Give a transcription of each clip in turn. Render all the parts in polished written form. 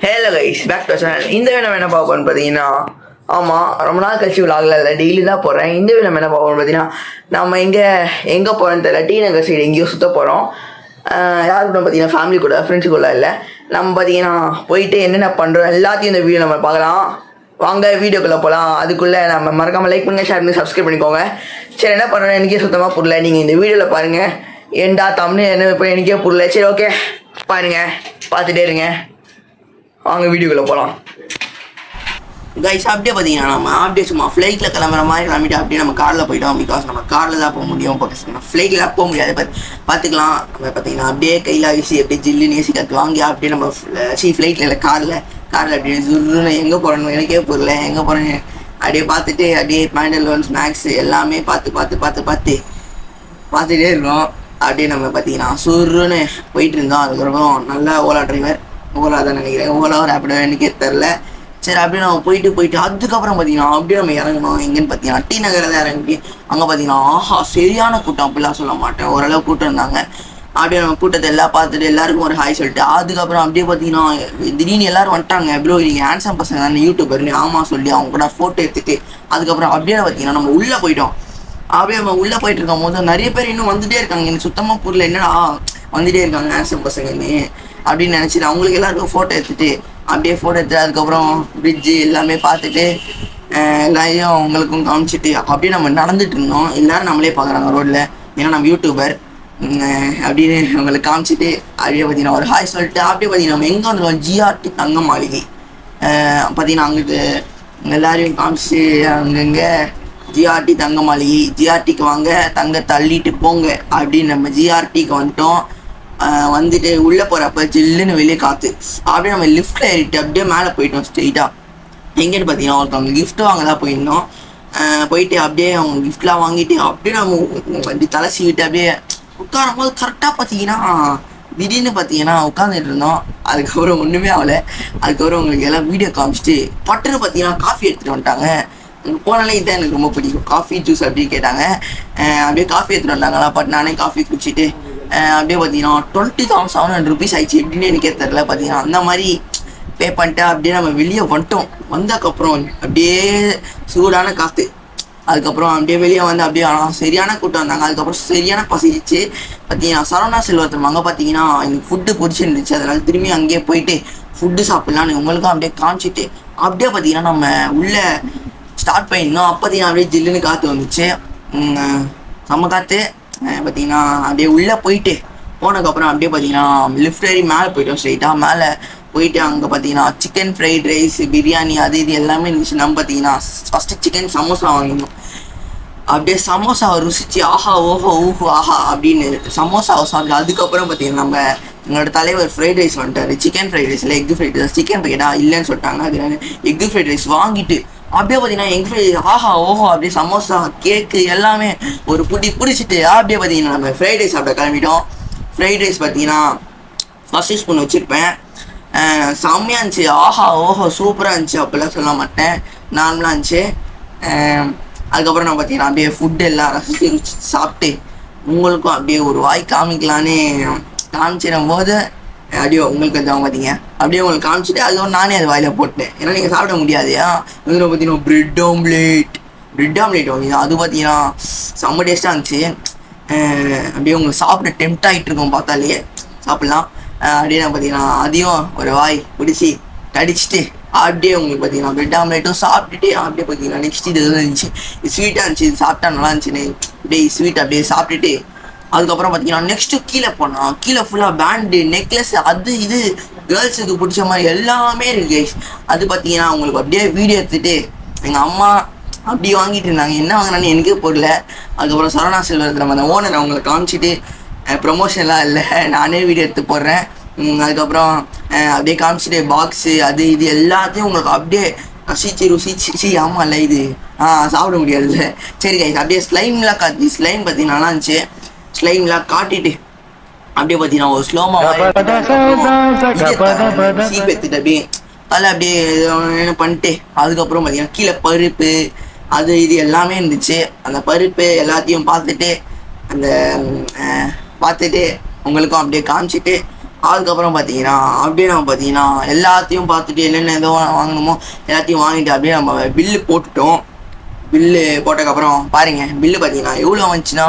Hello guys, back to channel. இந்த video நம்ம என்ன பார்ப்போம்னு பார்த்தீங்கன்னா, ஆமாம், ரொம்ப நாள் கழிச்சு விலாகில் இல்லை, டெய்லி தான் போகிறேன். இந்த வீடியோ நம்ம என்ன பார்ப்போம்னு பார்த்தீங்கன்னா, நம்ம எங்கே போகிறோன்னு தெரியல, டி நகர் சைடு எங்கேயோ சுற்ற போகிறோம். யார் கூட பார்த்தீங்கன்னா ஃபேமிலி கூட, ஃப்ரெண்ட்ஸு கூட இல்லை. நம்ம பார்த்தீங்கன்னா போயிட்டு என்னென்ன பண்ணுறோம் எல்லாத்தையும் இந்த வீடியோ நம்ம பார்க்கலாம். வாங்க வீடியோக்குள்ளே போகலாம். அதுக்குள்ளே நம்ம மறக்காமல் லைக் பண்ணுங்கள், ஷேர் பண்ணி சப்ஸ்கிரைப் பண்ணிக்கோங்க. சரி, என்ன பண்ணுறோம் எனக்கே சுத்தமாக புரியல. நீங்கள் இந்த வீடியோவில் பாருங்கள். ஏண்டா தமிழ் என்ன இப்போ எனக்கே புரியல. சரி, ஓகே, பாருங்கள், பார்த்துட்டே இருங்க. வாங்க வீடியோக்குள்ளே போகலாம். கைஸ், அப்படியே பார்த்தீங்கன்னா நம்ம அப்படியே சும்மா ஃப்ளைட்டில் கிளம்புற மாதிரி கிளம்பிட்டு அப்படியே நம்ம காரில் போயிட்டோம். பிகாஸ் நம்ம காரில் தான் போக முடியும். நம்ம ஃப்ளைட்டில் போக முடியாது. பார்த்துக்கலாம். நம்ம பார்த்தீங்கன்னா அப்படியே கையில் வீசி அப்படியே ஜில்லுன்னு ஏசி காற்று வாங்கி அப்படியே நம்ம ஃப்ளைட்டில் இல்லை காரில் அப்படியே ஜுருன்னு எங்கே போகிறோன்னு எனக்கே புரியல. எங்கே போகிறேன்னு அப்படியே பார்த்துட்டு அப்படியே பேண்டல் ஸ்நாக்ஸ் எல்லாமே பார்த்துட்டே இருக்கோம். அப்படியே நம்ம பார்த்தீங்கன்னா சுருன்னு போயிட்டு இருந்தோம். அதுக்கப்புறம் நல்ல ஓலா டிரைவர், ஓலா தான் நினைக்கிறேன், ஓலா ரேப்பிடோ எனக்கே தெரில. சரி, அப்படியே நம்ம போயிட்டு அதுக்கப்புறம் பார்த்தீங்கன்னா அப்படியே நம்ம இறங்கணும். எங்கேன்னு பார்த்தீங்கன்னா டி நகரை தான் இறங்கி அங்கே பார்த்தீங்கன்னா ஆஹா சரியான கூட்டம். அப்படிலாம் சொல்ல மாட்டேன், ஓரளவு கூட்டம் இருந்தாங்க. அப்படியே நம்ம கூட்டத்தை எல்லாம் பார்த்துட்டு எல்லாருக்கும் ஒரு ஹாய் சொல்லிட்டு அதுக்கப்புறம் அப்படியே பார்த்தீங்கன்னா திடீர்னு எல்லாரும் வந்துட்டாங்க. ப்ரோ நீங்கள் ஹேண்ட்ஸம் பசங்க தானே யூடியூபர்னு ஆமாம் சொல்லி அவங்க கூட ஃபோட்டோ எடுத்துட்டு அதுக்கப்புறம் அப்படியே பார்த்தீங்கன்னா நம்ம உள்ளே போயிட்டோம். அப்படியே நம்ம உள்ளே போயிட்டு இருக்கும் போது நிறைய பேர் இன்னும் வந்துட்டே இருக்காங்க. எனக்கு சுத்தமாக புரியல, என்னடா வந்துட்டே இருக்காங்க ஹேண்ட்ஸம் பசங்கன்னு அப்படின்னு நினச்சிட்டு அவங்களுக்கு எல்லாருக்கும் ஃபோட்டோ எடுத்துட்டு அப்படியே ஃபோட்டோ எடுத்துட்டு அதுக்கப்புறம் பிரிட்ஜு எல்லாமே பார்த்துட்டு எல்லாரையும் அவங்களுக்கும் காமிச்சிட்டு அப்படியே நம்ம நடந்துட்டு இருந்தோம். எல்லோரும் நம்மளே பார்க்குறாங்க ரோட்டில், ஏன்னா நம்ம யூடியூபர் அப்படின்னு அவங்களுக்கு காமிச்சிட்டு அப்படியே பார்த்தீங்கன்னா ஒரு ஹாய் சொல்லிட்டு அப்படியே பார்த்தீங்கன்னா நம்ம எங்கே வந்துடுவோம், ஜிஆர்டி தங்க மாளிகை பார்த்தீங்கன்னா அங்கிட்டு எல்லாரையும் காமிச்சு அங்கங்கே ஜிஆர்டி தங்க மாளிகை, ஜிஆர்டிக்கு வாங்க தங்க தள்ளிட்டு போங்க அப்படின்னு நம்ம ஜிஆர்டிக்கு வந்துட்டோம். வந்துட்டு உள்ளே போகிறப்ப ஜில்லுன்னு வெளியே காற்று. அப்படியே நம்ம லிஃப்ட்டில் ஏறிட்டு அப்படியே மேலே போயிட்டோம் ஸ்ட்ரெயிட்டாக. எங்கேன்னு பார்த்தீங்கன்னா ஒருத்தவங்க கிஃப்ட் வாங்க தான் போயிருந்தோம். போயிட்டு அப்படியே அவங்க கிஃப்ட்லாம் வாங்கிட்டு அப்படியே நம்ம வண்டி தலை சீவிட்டு அப்படியே உட்காரும் போது கரெக்டாக பார்த்தீங்கன்னா திடீர்னு பார்த்தீங்கன்னா உட்காந்துட்டு இருந்தோம். அதுக்கப்புறம் ஒன்றுமே ஆகலை. அதுக்கப்புறம் உங்களுக்கு எல்லாம் வீடியோ காமிச்சிட்டு பட்டுன்னு பார்த்தீங்கன்னா காஃபி எடுத்துகிட்டு வந்துட்டாங்க. போனாலே இதுதான் எனக்கு ரொம்ப பிடிக்கும், காஃபி ஜூஸ் அப்படின்னு கேட்டாங்க. அப்படியே காஃபி எடுத்துகிட்டு வந்தாங்களா, பட் நானே காஃபி குடிச்சிட்டு அப்படியே பார்த்தீங்கன்னா 20,700 rupees ஆயிடுச்சு. எப்படின்னு எனக்கே தெரில. பார்த்தீங்கன்னா அந்த மாதிரி பே பண்ணிட்டு அப்படியே நம்ம வெளியே வந்துட்டோம். வந்ததுக்கப்புறம் அப்படியே சூடான காற்று. அதுக்கப்புறம் அப்படியே வெளியே வந்து அப்படியே சரியான கூட்டம் வந்தாங்க. அதுக்கப்புறம் சரியான பசிச்சு பார்த்தீங்கன்னா சரவணா செல்வத்தில் அங்கே பார்த்தீங்கன்னா எனக்கு ஃபுட்டு பிடிச்சிருந்துச்சு. அதனால திரும்பி அங்கேயே போயிட்டு ஃபுட்டு சாப்பிட்லான்னு உங்களுக்கும் அப்படியே காமிச்சிட்டு அப்படியே பார்த்தீங்கன்னா நம்ம உள்ளே ஸ்டார்ட் பண்ணியிருந்தோம். அப்போ பார்த்தீங்கன்னா அப்படியே ஜில்லுன்னு காற்று வந்துச்சு, செம்ம காற்று. பார்த்தீங்கன்னா அப்படியே உள்ளே போனதுக்கப்புறம் அப்படியே பார்த்தீங்கன்னா லிஃப்ட் ஏறி மேலே போயிட்டோம். ஸ்ட்ரைட்டாக மேலே போயிட்டு அங்கே பார்த்தீங்கன்னா சிக்கன் ஃப்ரைட் ரைஸ், பிரியாணி அது இது எல்லாமே இருந்துச்சு. நம்ம பார்த்தீங்கன்னா ஃபஸ்ட்டு சிக்கன் சமோசா வாங்கினோம். அப்படியே சமோசாவை ருசிச்சு ஆஹா ஓஹோ ஊஹோ ஆஹா அப்படின்னு சமோசாவை சாப்பிட்டு அதுக்கப்புறம் பார்த்தீங்கன்னா நம்ம எங்களோட தலைவர் ஃப்ரைட் ரைஸ் வந்துட்டார். சிக்கன் ஃப்ரைட் ரைஸில் எக் ஃப்ரைட் ரைஸ், சிக்கன் கேட்டா இல்லைன்னு சொல்லிட்டாங்க. அதனால எக் ஃப்ரைட் ரைஸ் வாங்கிட்டு அப்படியே பார்த்தீங்கன்னா எக் ஃப்ரைட் ரைஸ் ஆஹா ஓஹோ அப்படியே சமோசா கேக்கு எல்லாமே ஒரு பிடிச்சிட்டு அப்படியே பார்த்தீங்கன்னா நம்ம ஃப்ரைட் ரைஸ் சாப்பிட கிளம்பிட்டோம். ஃப்ரைட் ரைஸ் பார்த்தீங்கன்னா ஃபஸ்ட் ஸ்பூன் வச்சுருப்பேன். செம்மையாக இருந்துச்சு, ஆஹா ஓஹோ சூப்பராக இருந்துச்சு. அப்படிலாம் சொல்ல மாட்டேன், நார்மலாக இருந்துச்சு. அதுக்கப்புறம் நான் பார்த்தீங்கன்னா அப்படியே ஃபுட்டு எல்லாம் ரசித்து சாப்பிட்டு உங்களுக்கும் அப்படியே ஒரு வாய் காமிக்கலான்னு காமிச்சிடும் போது அப்படியே உங்களுக்கு தான் பார்த்தீங்க அப்படியே உங்களுக்கு காமிச்சிட்டு அதுக்கப்புறம் நானே அது வாயில் போட்டேன். ஏன்னா நீங்கள் சாப்பிட முடியாது. இதில் பார்த்தீங்கன்னா ப்ரெட் ஆம்லேட் வாங்கினா அது பார்த்தீங்கன்னா செம்ம டேஸ்ட்டாக இருந்துச்சு. அப்படியே உங்களுக்கு சாப்பிட டெம்ட் ஆகிட்டு இருக்கும், பார்த்தாலே சாப்பிட்லாம். அப்படியே நான் பார்த்தீங்கன்னா அதையும் ஒரு வாய் பிடிச்சி கடிச்சிட்டு அப்படியே உங்களுக்கு பார்த்தீங்கன்னா ப்ரெட் ஆம்லேட்டும் சாப்பிட்டுட்டு அப்படியே பார்த்தீங்கன்னா நெக்ஸ்ட் இது இருந்துச்சு, ஸ்வீட்டாக இருந்துச்சு. இது சாப்பிட்டா நல்லா இருந்துச்சுன்னு அப்படியே ஸ்வீட் அப்படியே சாப்பிட்டுட்டு அதுக்கப்புறம் பார்த்தீங்கன்னா நெக்ஸ்ட்டு கீழே போனோம். கீழே ஃபுல்லாக பேண்டு, நெக்லஸ், அது இது கேர்ள்ஸுக்கு பிடிச்ச மாதிரி எல்லாமே இருக்கு. அது பார்த்தீங்கன்னா உங்களுக்கு அப்படியே வீடியோ எடுத்துகிட்டு எங்கள் அம்மா அப்படி வாங்கிட்டு இருந்தாங்க. என்ன வாங்கினான்னு எனக்கே போடல. அதுக்கப்புறம் சரவணா செல்வத்தில் நம்ம அந்த ஓனர் அவங்களை காமிச்சிட்டு ப்ரொமோஷன்லாம் இல்லை, நானே வீடியோ எடுத்து போடுறேன். அதுக்கப்புறம் அப்படியே காமிச்சிட்டு பாக்ஸு அது இது எல்லாத்தையும் உங்களுக்கு அப்படியே ருசிச்சு ஆமாம் இல்லை இது சாப்பிட முடியாதுல்ல. சரி கைஸ், அப்படியே ஸ்லைம்லாம் காட்டி ஸ்லைம் பார்த்தீங்கன்னா நல்லா இருந்துச்சு. ஸ்லைம்லாம் காட்டிட்டு அப்படியே பார்த்தீங்கன்னா ஒரு ஸ்லோமா சீப் எடுத்துட்டு அப்படியே அதில் அப்படியே என்ன பண்ணிட்டு அதுக்கப்புறம் பார்த்தீங்கன்னா கீழே பருப்பு அது இது எல்லாமே இருந்துச்சு. அந்த பருப்பு எல்லாத்தையும் பார்த்துட்டு உங்களுக்கும் அப்படியே காமிச்சிட்டு அதுக்கப்புறம் பார்த்தீங்கன்னா அப்படியே நம்ம பார்த்தீங்கன்னா எல்லாத்தையும் பார்த்துட்டு என்னென்ன எதோ வாங்கணுமோ எல்லாத்தையும் வாங்கிட்டு அப்படியே நம்ம பில்லு போட்டுட்டோம். பில்லு போட்டதுக்கப்புறம் பாருங்கள் பில்லு பார்த்தீங்கன்னா எவ்வளோ வந்துச்சுன்னா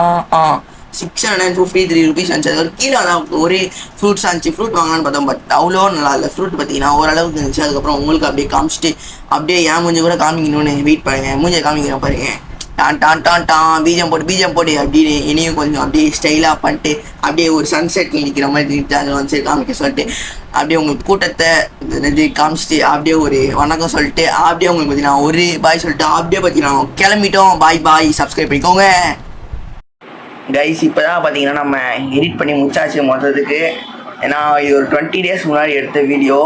653 rupees வந்துச்சு. அது ஒரு கீழே தான் ஒரே ஃப்ரூட்ஸ் இருந்துச்சு. ஃப்ரூட் வாங்கலான்னு பார்த்தோம், பட் அவ்வளோ நல்லா இல்லை. ஃப்ரூட் பார்த்தீங்கன்னா ஓரளவுக்கு இருந்துச்சு. அதுக்கப்புறம் உங்களுக்கு அப்படியே காமிச்சிட்டு அப்படியே ஏன் மூஞ்சி கூட காமிக்கணும்னு வெயிட் பண்ணுங்கள். மூஞ்சியை காமிக்கிறேன் பாருங்கள். டான் டான் டான் டான் பீஜம் போட்டு அப்படின்னு இனியும் கொஞ்சம் அப்படியே ஸ்டைலாக பண்ணிட்டு அப்படியே ஒரு சன்செட்டில் நிற்கிற மாதிரி வந்து காமிக்க சொல்லிட்டு அப்படியே உங்களுக்கு கூட்டத்தை காமிச்சிட்டு அப்படியே ஒரு வணக்கம் சொல்லிட்டு அப்படியே உங்களுக்கு பார்த்தீங்கன்னா ஒரு பாய் சொல்லிட்டு அப்படியே பார்த்தீங்கன்னா கிளம்பிட்டோம். பாய் சப்ஸ்கிரைப் பண்ணிக்கோங்க கைஸ். இப்போ தான் பார்த்தீங்கன்னா நம்ம எடிட் பண்ணி முடிச்சாச்சு மொத்தத்துக்கு. ஏன்னா இது ஒரு 20 days முன்னாடி எடுத்த வீடியோ.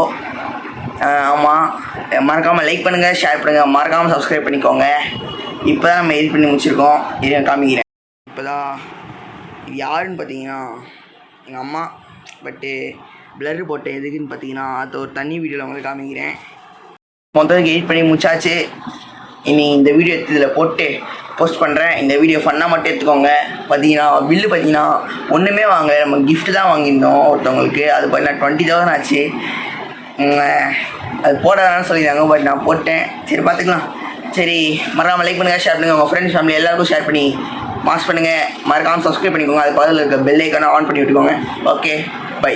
ஆமாம், மறக்காமல் லைக் பண்ணுங்கள், ஷேர் பண்ணுங்கள், மறக்காமல் சப்ஸ்கிரைப் பண்ணிக்கோங்க. இப்போ தான் நம்ம எடிட் பண்ணி முடிச்சிருக்கோம். இதை காமிக்கிறேன். இப்போ தான் இது யாருன்னு பார்த்தீங்கன்னா எங்கள் அம்மா. பட்டு பிளர் போட்டேன் எதுக்குன்னு பார்த்தீங்கன்னா அது ஒரு தண்ணி வீடியோவில் உங்களுக்கு காமிக்கிறேன். மொத்தத்துக்கு எடிட் பண்ணி முடிச்சாச்சு. இனி இந்த வீடியோ எடுத்து இதில் போட்டு போஸ்ட் பண்ணுறேன். இந்த வீடியோ ஃபன்னாக மட்டும் எடுத்துக்கோங்க. பார்த்தீங்கன்னா பில்லு பார்த்தீங்கன்னா ஒன்றுமே வாங்க, நம்ம கிஃப்ட்டு தான் வாங்கியிருந்தோம் ஒருத்தவங்களுக்கு. அது பார்த்தீங்கன்னா 20,000 ஆச்சு. அது போடாதான்னு சொல்லியிருந்தாங்க, பட் நான் போட்டேன். சரி பார்த்துக்கலாம். சரி, மறக்காமல் லைக் பண்ணுங்கள், ஷேர் பண்ணுங்கள், உங்கள் ஃப்ரெண்ட்ஸ் ஃபேமிலி எல்லாருக்கும் ஷேர் பண்ணி பாஸ் பண்ணுங்கள். மறக்காமல் சப்ஸ்கிரைப் பண்ணிக்கோங்க. அது பக்கத்தில் இருக்க பெல் ஐக்கானை ஆன் பண்ணி விட்டுக்கோங்க. Okay, by.